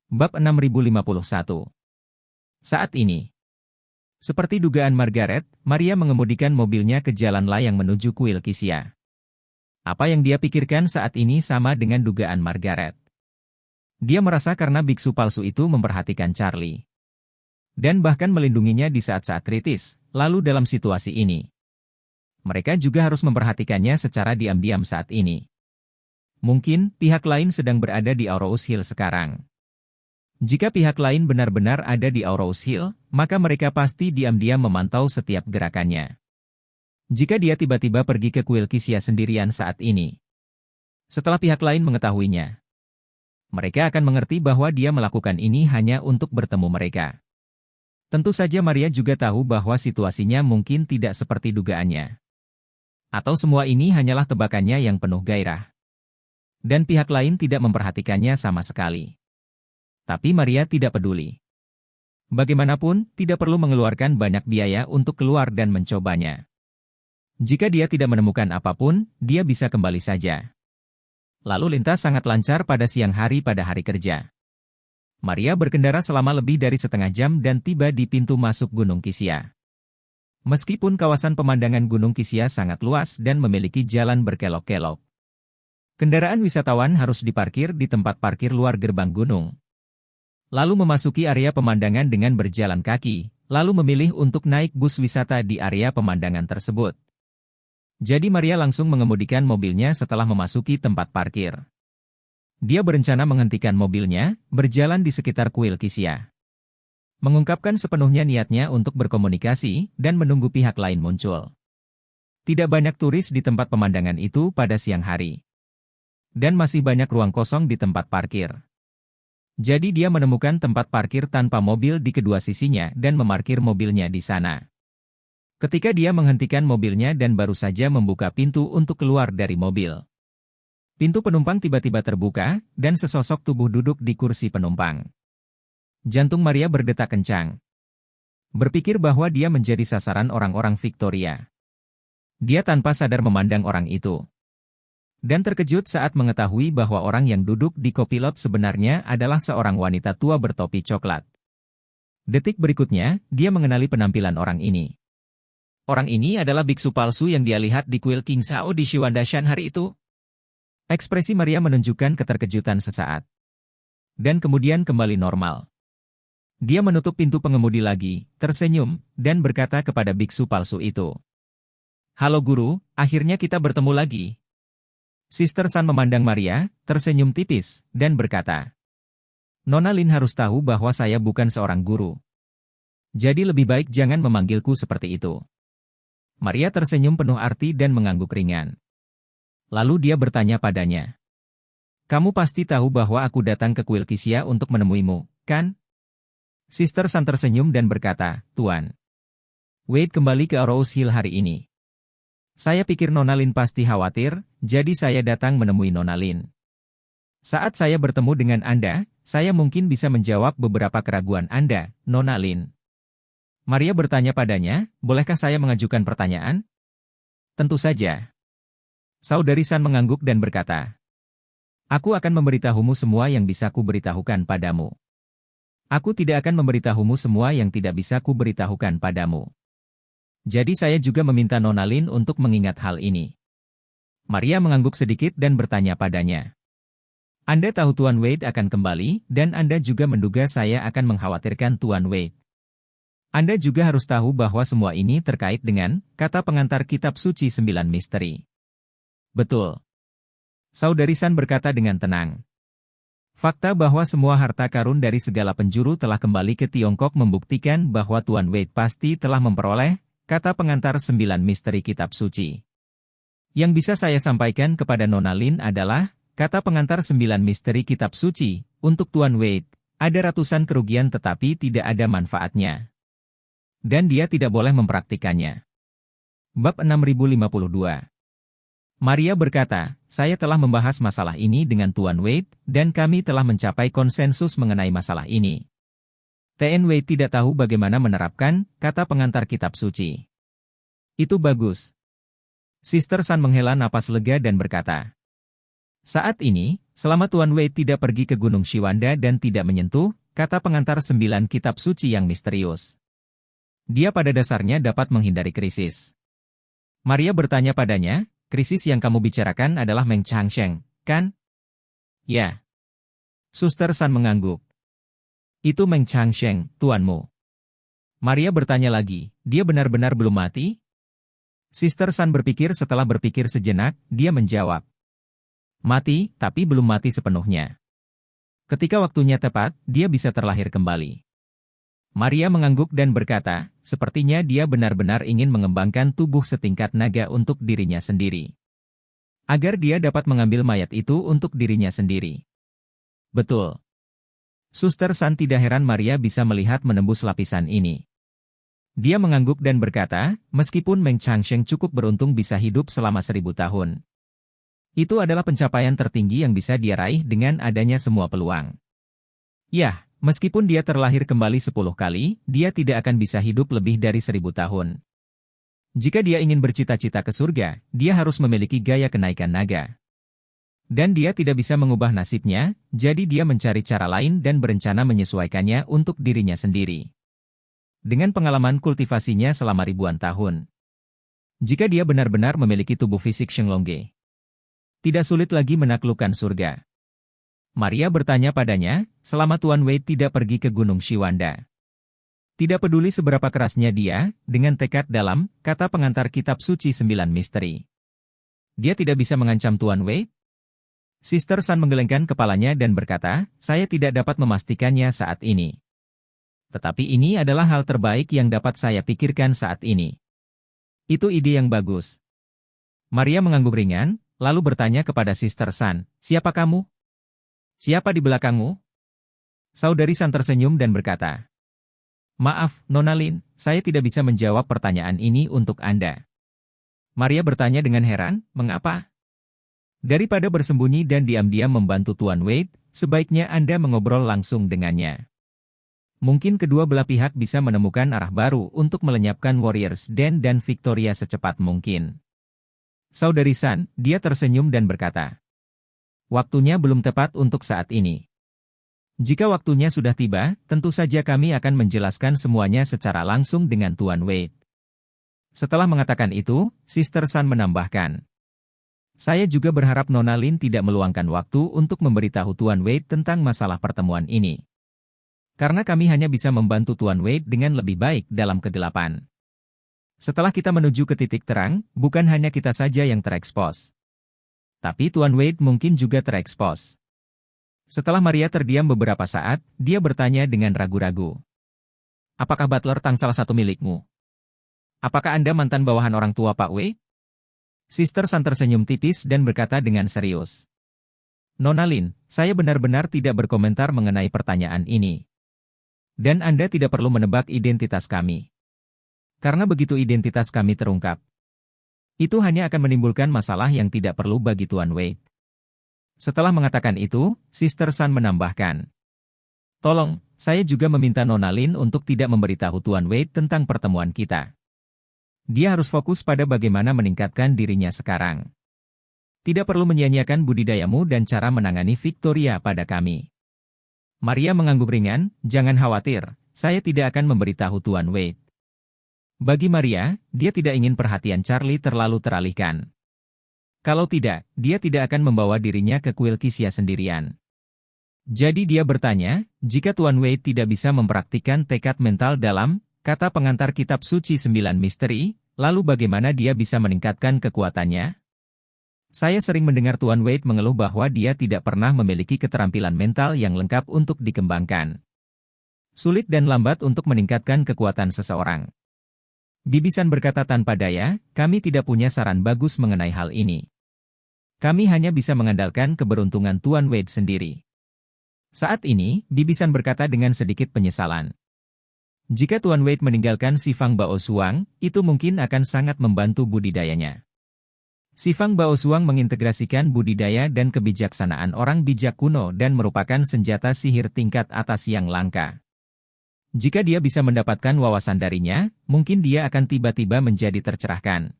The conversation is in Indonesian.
Bab 6051. Saat ini, seperti dugaan Margaret, Maria mengemudikan mobilnya ke jalan layang menuju kuil Kisia. Apa yang dia pikirkan saat ini sama dengan dugaan Margaret. Dia merasa karena biksu palsu itu memperhatikan Charlie. Dan bahkan melindunginya di saat-saat kritis, lalu dalam situasi ini. Mereka juga harus memperhatikannya secara diam-diam saat ini. Mungkin, pihak lain sedang berada di Aurous Hill sekarang. Jika pihak lain benar-benar ada di Aurous Hill, maka mereka pasti diam-diam memantau setiap gerakannya. Jika dia tiba-tiba pergi ke kuil Kisia sendirian saat ini, setelah pihak lain mengetahuinya, mereka akan mengerti bahwa dia melakukan ini hanya untuk bertemu mereka. Tentu saja Maria juga tahu bahwa situasinya mungkin tidak seperti dugaannya. Atau semua ini hanyalah tebakannya yang penuh gairah. Dan pihak lain tidak memperhatikannya sama sekali. Tapi Maria tidak peduli. Bagaimanapun, tidak perlu mengeluarkan banyak biaya untuk keluar dan mencobanya. Jika dia tidak menemukan apapun, dia bisa kembali saja. Lalu lintas sangat lancar pada siang hari pada hari kerja. Maria berkendara selama lebih dari setengah jam dan tiba di pintu masuk Gunung Kisia. Meskipun kawasan pemandangan Gunung Kisia sangat luas dan memiliki jalan berkelok-kelok, kendaraan wisatawan harus diparkir di tempat parkir luar gerbang gunung. Lalu memasuki area pemandangan dengan berjalan kaki, lalu memilih untuk naik bus wisata di area pemandangan tersebut. Jadi Maria langsung mengemudikan mobilnya setelah memasuki tempat parkir. Dia berencana menghentikan mobilnya, berjalan di sekitar kuil Kisia. Mengungkapkan sepenuhnya niatnya untuk berkomunikasi dan menunggu pihak lain muncul. Tidak banyak turis di tempat pemandangan itu pada siang hari. Dan masih banyak ruang kosong di tempat parkir. Jadi dia menemukan tempat parkir tanpa mobil di kedua sisinya dan memarkir mobilnya di sana. Ketika dia menghentikan mobilnya dan baru saja membuka pintu untuk keluar dari mobil, pintu penumpang tiba-tiba terbuka dan sesosok tubuh duduk di kursi penumpang. Jantung Maria berdetak kencang. Berpikir bahwa dia menjadi sasaran orang-orang Victoria. Dia tanpa sadar memandang orang itu. Dan terkejut saat mengetahui bahwa orang yang duduk di kopilot sebenarnya adalah seorang wanita tua bertopi coklat. Detik berikutnya, dia mengenali penampilan orang ini. Orang ini adalah biksu palsu yang dia lihat di kuil King Sao di Shiwandashan hari itu. Ekspresi Maria menunjukkan keterkejutan sesaat. Dan kemudian kembali normal. Dia menutup pintu pengemudi lagi, tersenyum, dan berkata kepada biksu palsu itu. "Halo guru, akhirnya kita bertemu lagi." Sister San memandang Maria, tersenyum tipis, dan berkata, "Nona Lin harus tahu bahwa saya bukan seorang guru. Jadi lebih baik jangan memanggilku seperti itu." Maria tersenyum penuh arti dan mengangguk ringan. Lalu dia bertanya padanya, "Kamu pasti tahu bahwa aku datang ke kuil Kisia untuk menemuimu, kan?" Sister San tersenyum dan berkata, "Tuan Wade kembali ke Aurous Hill hari ini. Saya pikir Nona Lin pasti khawatir, jadi saya datang menemui Nona Lin. Saat saya bertemu dengan Anda, saya mungkin bisa menjawab beberapa keraguan Anda, Nona Lin." Maria bertanya padanya, "Bolehkah saya mengajukan pertanyaan?" "Tentu saja." Saudari San mengangguk dan berkata, "Aku akan memberitahumu semua yang bisa kuberitahukan padamu. Aku tidak akan memberitahumu semua yang tidak bisa kuberitahukan padamu. Jadi saya juga meminta Nona Lin untuk mengingat hal ini." Maria mengangguk sedikit dan bertanya padanya, "Anda tahu Tuan Wade akan kembali, dan Anda juga menduga saya akan mengkhawatirkan Tuan Wade. Anda juga harus tahu bahwa semua ini terkait dengan kata pengantar kitab suci 9 misteri." "Betul." Saudari San berkata dengan tenang. "Fakta bahwa semua harta karun dari segala penjuru telah kembali ke Tiongkok membuktikan bahwa Tuan Wade pasti telah memperoleh kata pengantar 9 misteri kitab suci. Yang bisa saya sampaikan kepada Nona Lin adalah, kata pengantar 9 misteri kitab suci, untuk Tuan Wade, ada ratusan kerugian tetapi tidak ada manfaatnya. Dan dia tidak boleh mempraktikannya." Bab 6052. Maria berkata, "Saya telah membahas masalah ini dengan Tuan Wade, dan kami telah mencapai konsensus mengenai masalah ini. Tuan Wade tidak tahu bagaimana menerapkan kata pengantar kitab suci." "Itu bagus." Sister San menghela napas lega dan berkata, Saat ini, selama Tuan Wei tidak pergi ke Gunung Shiwanda dan tidak menyentuh kata pengantar 9 kitab suci yang misterius, dia pada dasarnya dapat menghindari krisis. Maria bertanya padanya, krisis yang kamu bicarakan adalah Meng Changsheng, kan? Ya. Suster San mengangguk. Itu Meng Changsheng, tuanmu. Maria bertanya lagi, dia benar-benar belum mati? Sister San berpikir setelah berpikir sejenak, dia menjawab. Mati, tapi belum mati sepenuhnya. Ketika waktunya tepat, dia bisa terlahir kembali. Maria mengangguk dan berkata, sepertinya dia benar-benar ingin mengembangkan tubuh setingkat naga untuk dirinya sendiri. Agar dia dapat mengambil mayat itu untuk dirinya sendiri. Betul. Suster San tidak heran Maria bisa melihat menembus lapisan ini. Dia mengangguk dan berkata, meskipun Meng Changsheng cukup beruntung bisa hidup selama 1000 tahun. Itu adalah pencapaian tertinggi yang bisa dia raih dengan adanya semua peluang. Yah, meskipun dia terlahir kembali 10 kali, dia tidak akan bisa hidup lebih dari 1000 tahun. Jika dia ingin bercita-cita ke surga, dia harus memiliki gaya kenaikan naga. Dan dia tidak bisa mengubah nasibnya, jadi dia mencari cara lain dan berencana menyesuaikannya untuk dirinya sendiri. Dengan pengalaman kultivasinya selama ribuan tahun. Jika dia benar-benar memiliki tubuh fisik Shenlongge, tidak sulit lagi menaklukkan surga. Maria bertanya padanya, selama Tuan Wei tidak pergi ke Gunung Shiwanda. Tidak peduli seberapa kerasnya dia, dengan tekad dalam, kata pengantar kitab suci 9 misteri. Dia tidak bisa mengancam Tuan Wei? Sister San menggelengkan kepalanya dan berkata, saya tidak dapat memastikannya saat ini. Tetapi ini adalah hal terbaik yang dapat saya pikirkan saat ini. Itu ide yang bagus. Maria mengangguk ringan, lalu bertanya kepada Sister San, siapa kamu? Siapa di belakangmu? Saudari San tersenyum dan berkata, maaf, Nona Lin, saya tidak bisa menjawab pertanyaan ini untuk Anda. Maria bertanya dengan heran, mengapa? Daripada bersembunyi dan diam-diam membantu Tuan Wei, sebaiknya Anda mengobrol langsung dengannya. Mungkin kedua belah pihak bisa menemukan arah baru untuk melenyapkan Warriors Den dan Victoria secepat mungkin. Saudari San, dia tersenyum dan berkata, waktunya belum tepat untuk saat ini. Jika waktunya sudah tiba, tentu saja kami akan menjelaskan semuanya secara langsung dengan Tuan Wei. Setelah mengatakan itu, Sister San menambahkan, saya juga berharap Nona Lin tidak meluangkan waktu untuk memberitahu Tuan Wei tentang masalah pertemuan ini. Karena kami hanya bisa membantu Tuan Wei dengan lebih baik dalam kegelapan. Setelah kita menuju ke titik terang, bukan hanya kita saja yang terekspos. Tapi Tuan Wei mungkin juga terekspos. Setelah Maria terdiam beberapa saat, dia bertanya dengan ragu-ragu. Apakah Butler Tang salah satu milikmu? Apakah Anda mantan bawahan orang tua Pak Wei? Sister San tersenyum tipis dan berkata dengan serius. Nona Lin, saya benar-benar tidak berkomentar mengenai pertanyaan ini. Dan Anda tidak perlu menebak identitas kami. Karena begitu identitas kami terungkap, itu hanya akan menimbulkan masalah yang tidak perlu bagi Tuan Wei. Setelah mengatakan itu, Sister San menambahkan, tolong, saya juga meminta Nona Lin untuk tidak memberitahu Tuan Wei tentang pertemuan kita. Dia harus fokus pada bagaimana meningkatkan dirinya sekarang. Tidak perlu menyia-nyiakan budidayamu dan cara menangani Victoria pada kami. Maria mengangguk ringan, jangan khawatir, saya tidak akan memberitahu Tuan Wei. Bagi Maria, dia tidak ingin perhatian Charlie terlalu teralihkan. Kalau tidak, dia tidak akan membawa dirinya ke kuil Kisia sendirian. Jadi dia bertanya, jika Tuan Wei tidak bisa mempraktikkan tekad mental dalam, kata pengantar kitab suci 9 misteri, lalu bagaimana dia bisa meningkatkan kekuatannya? Saya sering mendengar Tuan Wei mengeluh bahwa dia tidak pernah memiliki keterampilan mental yang lengkap untuk dikembangkan. Sulit dan lambat untuk meningkatkan kekuatan seseorang. Bibisan berkata tanpa daya, kami tidak punya saran bagus mengenai hal ini. Kami hanya bisa mengandalkan keberuntungan Tuan Wei sendiri. Saat ini, Bibisan berkata dengan sedikit penyesalan. Jika Tuan Wei meninggalkan Sifang Bao Suang, itu mungkin akan sangat membantu budidayanya. Sifang Bao Suang mengintegrasikan budidaya dan kebijaksanaan orang bijak kuno dan merupakan senjata sihir tingkat atas yang langka. Jika dia bisa mendapatkan wawasan darinya, mungkin dia akan tiba-tiba menjadi tercerahkan.